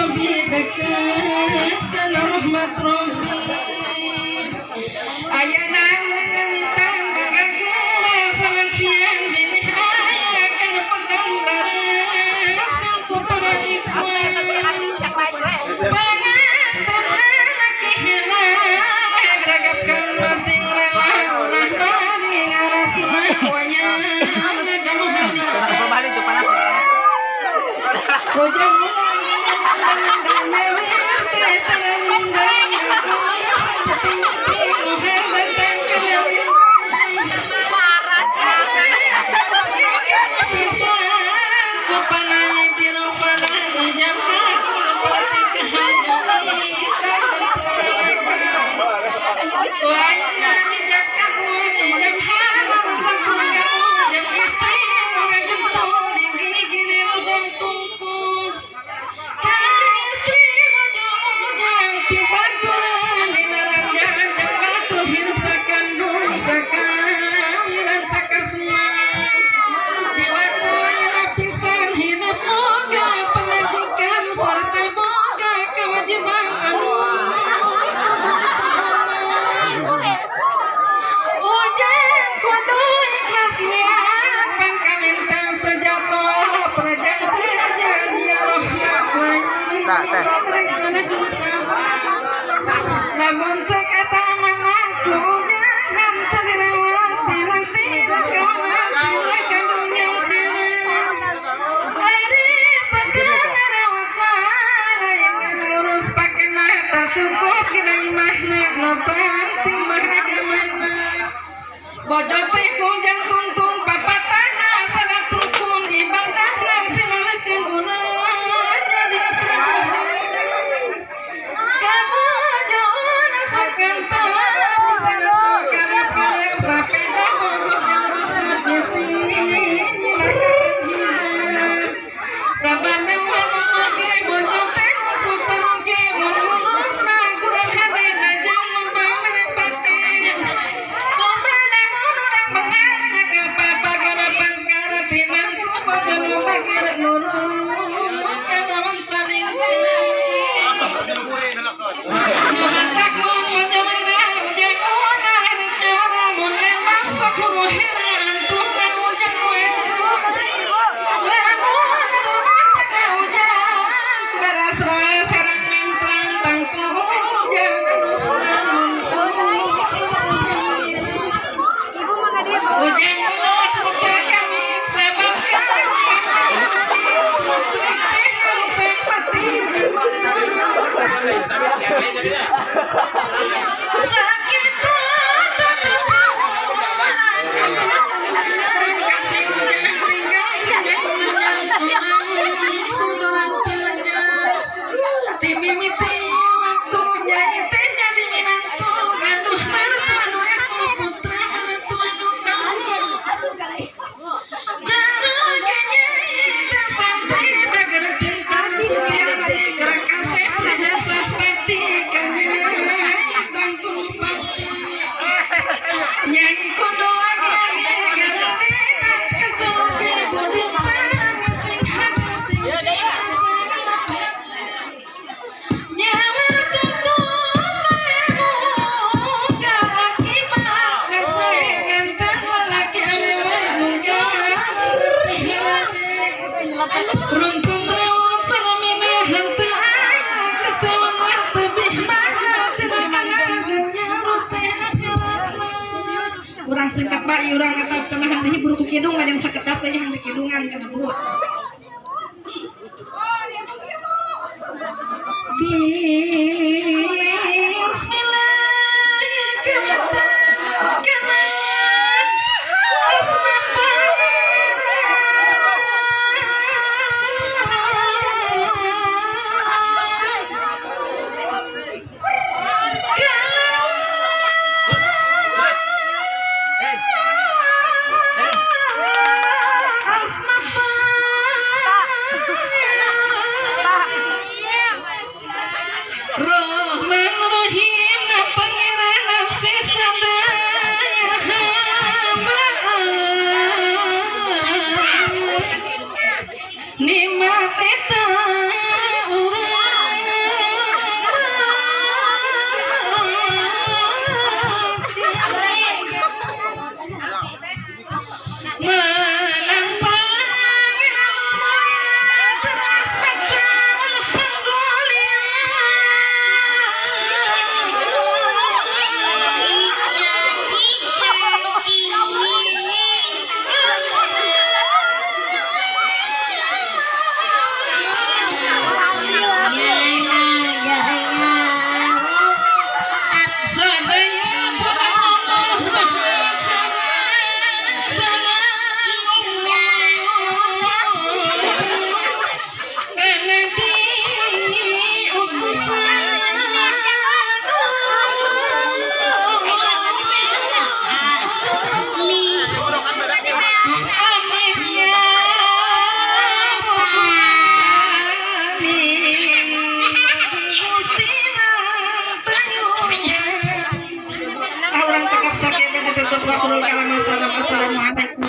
lebih dekat karena rahmat Rabbi. Ayana tang bagagura salam siang binih ayah kan pegang baris kan kuparati pengantar anak hilang ragapkan masing lelah bari ngaras wanya jauh hati Ujang namun cek eta amanatku jangan terlewat bila sidak kawanku kadunya silas hari pegang rawat yang lurus pakai mata cukup kita imahna nopang timah agamana bojo teku jang tuntung papa tanah salat rukun ibadahna silalekeun ulah jadi istri urang singkat bayi urang kata cenahan dihibur ku kidung yang sakit capek yang dikidungan kana buat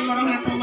warahmatullahi